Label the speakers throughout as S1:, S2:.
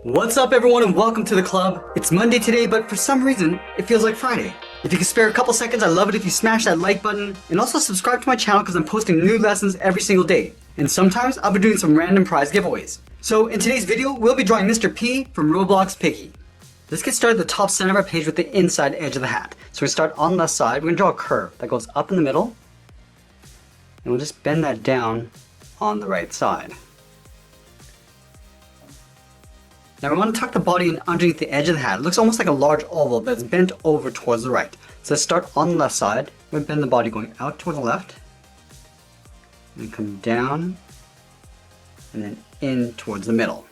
S1: What's up everyone and welcome to the club. It's Monday today, but for some reason, it feels like Friday. If you can spare a couple seconds, I'd love it if you smash that like button, and also subscribe to my channel because I'm posting new lessons every single day. And sometimes I'll be doing some random prize giveaways. So in today's video, we'll be drawing Mr. P from Roblox Piggy. Let's get started at the top center of our page with the inside edge of the hat. So we start on the left side, we're going to draw a curve that goes up in the middle, and we'll just bend that down on the right side. Now we want to tuck the body in underneath the edge of the hat. It looks almost like a large oval that's bent over towards the right. So let's start on the left side. We bend the body going out toward the left, and come down, and then in towards the middle.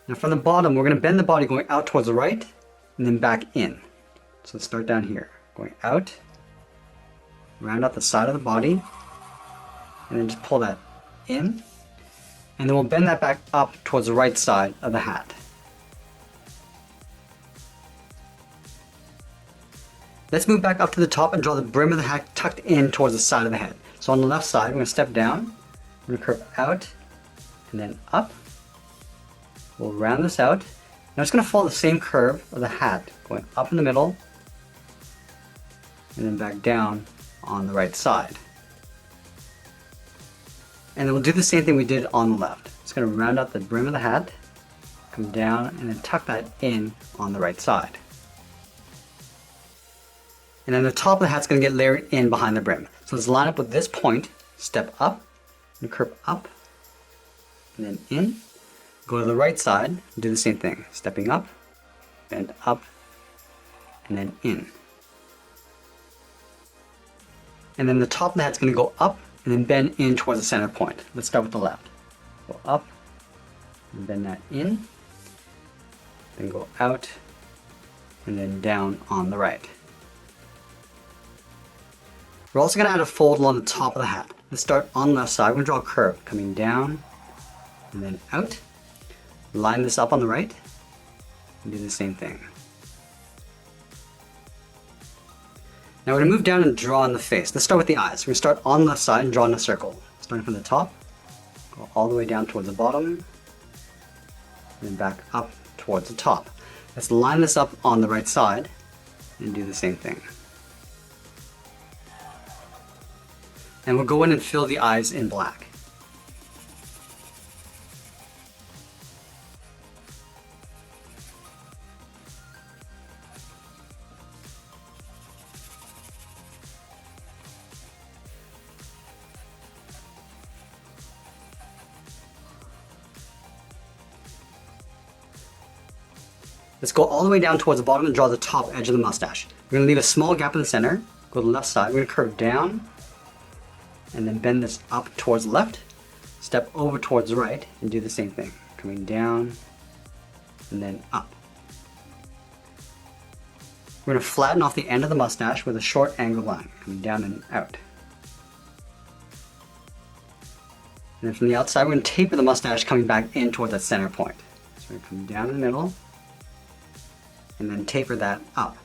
S1: Now from the bottom, we're going to bend the body going out towards the right, and then back in. So let's start down here, going out, round out the side of the body, and then just pull that in. And then we'll bend that back up towards the right side of the hat. Let's move back up to the top and draw the brim of the hat tucked in towards the side of the head. So on the left side, we're going to step down, we're going to curve out, and then up. We'll round this out. Now it's going to follow the same curve of the hat, going up in the middle, and then back down on the right side. And then we'll do the same thing we did on the left. It's going to round out the brim of the hat, come down, and then tuck that in on the right side. And then the top of the hat's going to get layered in behind the brim. So let's line up with this point, step up, and curve up, and then in. Go to the right side, and do the same thing. Stepping up, bend up, and then in. And then the top of the hat's going to go up, and then bend in towards the center point. Let's start with the left. Go up, and bend that in, then go out, and then down on the right. We're also going to add a fold along the top of the hat. Let's start on the left side. We're going to draw a curve coming down, and then out. Line this up on the right, and do the same thing. Now we're going to move down and draw in the face. Let's start with the eyes. We're going to start on the left side and draw in a circle. Starting from the top, go all the way down towards the bottom, and then back up towards the top. Let's line this up on the right side and do the same thing. And we'll go in and fill the eyes in black. Let's go all the way down towards the bottom and draw the top edge of the mustache. We're going to leave a small gap in the center, go to the left side, we're going to curve down, and then bend this up towards the left, step over towards the right, and do the same thing. Coming down, and then up. We're going to flatten off the end of the mustache with a short angled line, coming down and out. And then from the outside, we're going to taper the mustache coming back in towards that center point. So we're going to come down in the middle, and then taper that up.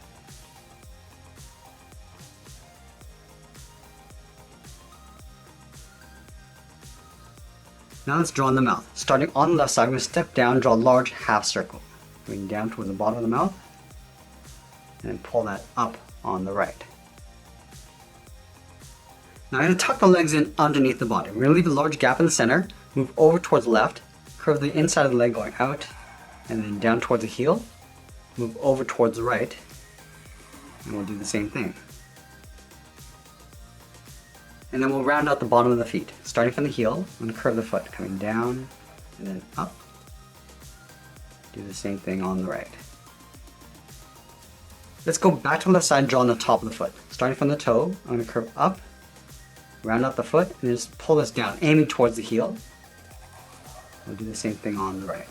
S1: Now let's draw in the mouth. Starting on the left side, we're going to step down and draw a large half circle. Going down towards the bottom of the mouth, and then pull that up on the right. Now I'm going to tuck the legs in underneath the body. We're going to leave a large gap in the center, move over towards the left, curve the inside of the leg going out, and then down towards the heel. Move over towards the right, and we'll do the same thing. And then we'll round out the bottom of the feet. Starting from the heel, I'm going to curve the foot, coming down, and then up. Do the same thing on the right. Let's go back to the left side and draw on the top of the foot. Starting from the toe, I'm going to curve up, round out the foot, and then just pull this down, aiming towards the heel. We'll do the same thing on the right.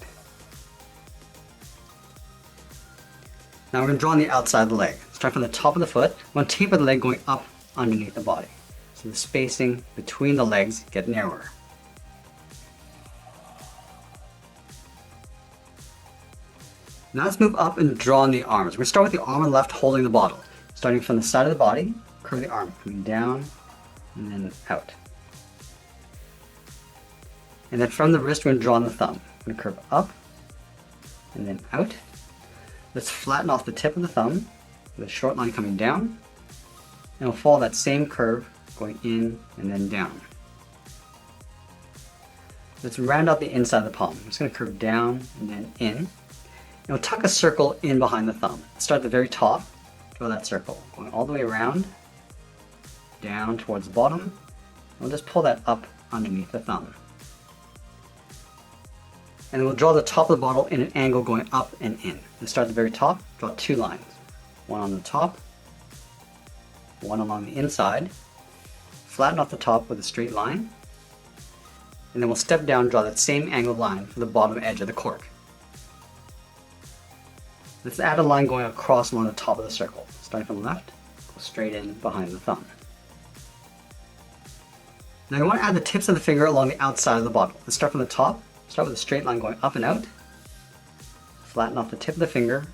S1: Now we're going to draw on the outside of the leg. Start from the top of the foot. We're going to taper the leg going up underneath the body. So the spacing between the legs get narrower. Now let's move up and draw on the arms. We're going to start with the arm on the left holding the bottle. Starting from the side of the body, curve the arm, coming down and then out. And then from the wrist, we're going to draw on the thumb. I'm going to curve up and then out. Let's flatten off the tip of the thumb with a short line coming down. And we'll follow that same curve going in and then down. Let's round out the inside of the palm. I'm just going to curve down and then in. And we'll tuck a circle in behind the thumb. Start at the very top, draw that circle, going all the way around, down towards the bottom. And we'll just pull that up underneath the thumb. And then we'll draw the top of the bottle in an angle going up and in. And start at the very top, draw 2 lines. One on the top, one along the inside. Flatten off the top with a straight line. And then we'll step down and draw that same angled line for the bottom edge of the cork. Let's add a line going across along the top of the circle. Starting from the left, go straight in behind the thumb. Now I want to add the tips of the finger along the outside of the bottle. Let's start from the top. Start with a straight line going up and out. Flatten off the tip of the finger.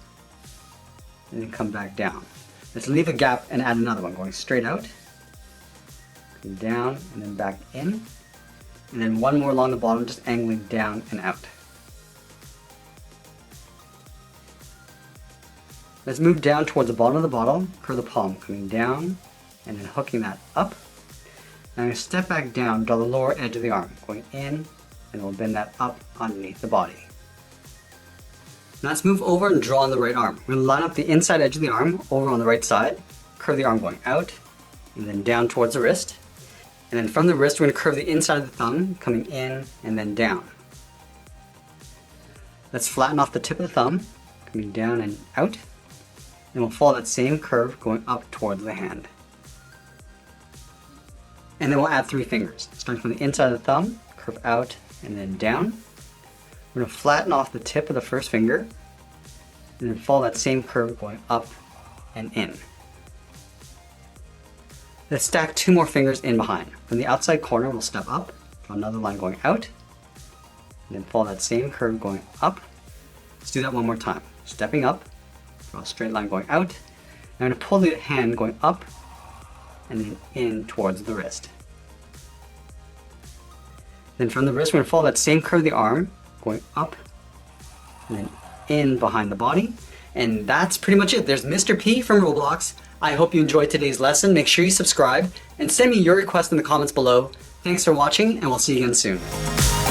S1: And then come back down. Let's leave a gap and add another one going straight out. Come down and then back in. And then one more along the bottom, just angling down and out. Let's move down towards the bottom of the bottle, curve the palm, coming down and then hooking that up. Now I'm going to step back down, draw the lower edge of the arm, going in, and we'll bend that up underneath the body. Now let's move over and draw on the right arm. We're going to line up the inside edge of the arm over on the right side, curve the arm going out, and then down towards the wrist. And then from the wrist, we're going to curve the inside of the thumb, coming in and then down. Let's flatten off the tip of the thumb, coming down and out. And we'll follow that same curve going up towards the hand. And then we'll add 3 fingers. Starting from the inside of the thumb, curve out and then down. We're going to flatten off the tip of the first finger and then follow that same curve going up and in. Let's stack 2 more fingers in behind. From the outside corner, we'll step up, draw another line going out, and then follow that same curve going up. Let's do that one more time. Stepping up, draw a straight line going out, and I'm going to pull the hand going up and then in towards the wrist. Then from the wrist, we're going to follow that same curve of the arm, going up and then in behind the body. And that's pretty much it. There's Mr. P from Roblox. I hope you enjoyed today's lesson. Make sure you subscribe and send me your request in the comments below. Thanks for watching, and we'll see you again soon.